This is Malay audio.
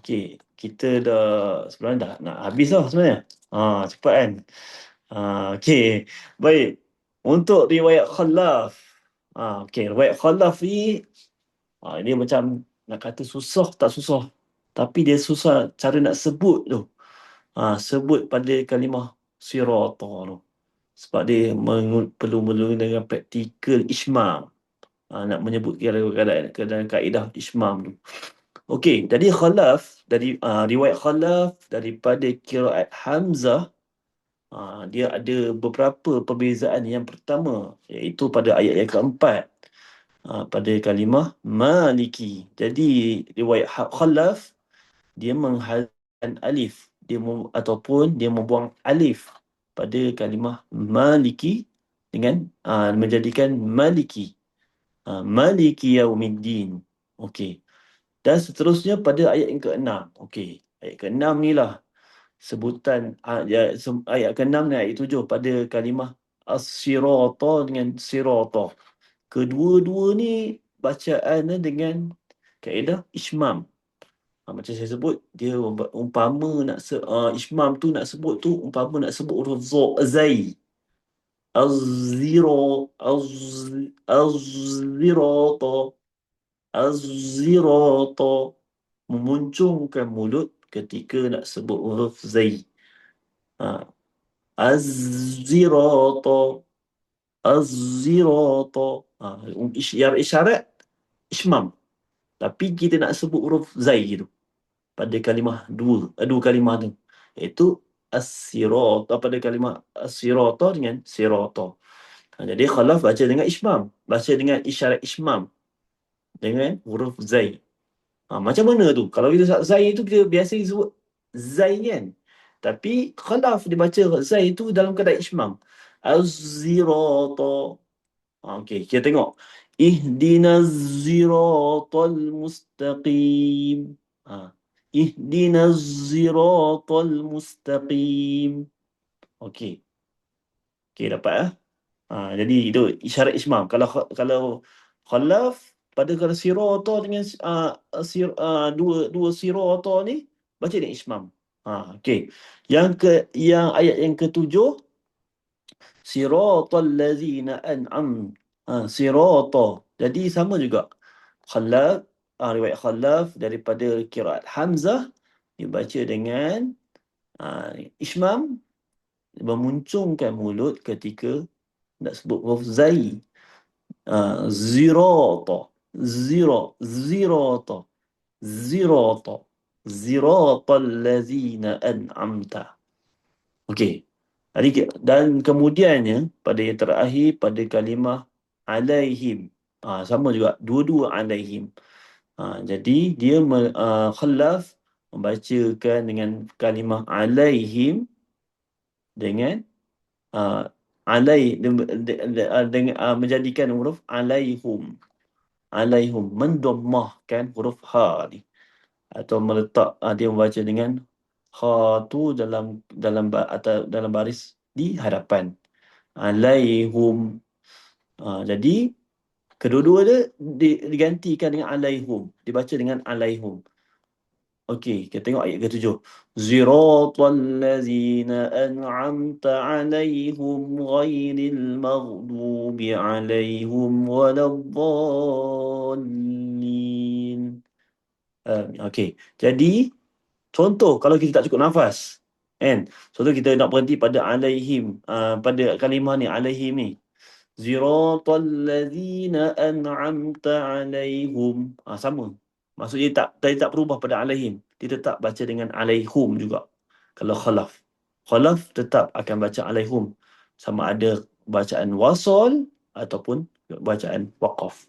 Okey, kita dah sebenarnya dah nak habis dah sebenarnya. Cepat kan? Okey. Baik. Untuk riwayat Khalaf. Okey, riwayat Khalaf ni dia macam nak kata susah tak susah. Tapi dia susah cara nak sebut tu. Sebut pada kalimah sirata tu. Sebab dia perlu menggunakan praktikal ismam. Nak menyebut keadaan kaedah ismam tu. Okey, jadi Khalaf dari riwayat Khalaf daripada qiraat Hamzah, dia ada beberapa perbezaan. Yang pertama iaitu pada ayat yang keempat, pada kalimah Maliki. Jadi riwayat Khalaf dia menghadapkan alif, ataupun dia membuang alif pada kalimah Maliki dengan menjadikan Maliki. Maliki yaumiddin. Okey. Dan seterusnya pada ayat yang ke-6. Okey, ayat ke-6 ni lah sebutan ayat ke-6 dan ayat 7 pada kalimah as-sirata dengan sirata. Kedua-dua ni bacaannya dengan kaedah ismam. Macam saya sebut, dia umpama nak ismam tu nak sebut tu umpama nak sebut huruf zai. Az-zira az-zirata az-zirata, memuncungkan mulut ketika nak sebut huruf zai. Az-zirata az-zirata. Isyarat ismam. Tapi kita nak sebut huruf zai tu pada kalimah dua kalimah tu, iaitu as-sirata, pada kalimah as-sirata dengan sirata. Jadi Khalaf baca dengan ismam, baca dengan isyarat ismam dengan huruf zai. Macam mana tu? Kalau kita zai tu kita biasa sebut zai kan. Tapi Khalaf dia baca zai tu dalam keadaan ismam. Az-zirata. Okey, kita tengok. Ihdinas ziratal mustaqim. Ihdinas ziratal mustaqim. Okey. Okey, dapat jadi itu isyarat ismam. Kalau Khalaf pada kalau sirata dengan dua sirata ni baca dengan ismam. Okey. Yang ayat yang ketujuh, siratal ladzina sirata. Jadi sama juga. Khalaf, riwayat Khalaf daripada qiraat Hamzah dibaca dengan ismam, memuncungkan mulut ketika nak sebut huruf zai. Zirata, zirata, zirata, ziratal ladzina an'amta. Okey. Dan kemudiannya pada yang terakhir pada kalimah alaihim. Sama juga, dua-dua alaihim. Jadi dia Khalaf membacakan dengan kalimah alaihim dengan menjadikan huruf alaihum, mendommahkan huruf ha ni, atau meletak dia membaca dengan ha tu dalam baris di hadapan alaihum. Jadi kedua-dua dia digantikan dengan alaihum, dibaca dengan alaihum. Okey, kita tengok ayat ke-7. Ziratal ladzina an'amta 'alaihim ghairil maghdubi 'alaihim waladdallin. Okey. Jadi contoh kalau kita tak cukup nafas, kan? Contoh kita nak berhenti pada alaihim, pada kalimah ni alaihim ni. Ziratal ladzina an'amta 'alaihim. Sama. Maksudnya dia tak berubah pada alaihim. Dia tetap baca dengan alaihum juga. Kalau Khalaf tetap akan baca alaihum, sama ada bacaan wasal ataupun bacaan waqaf.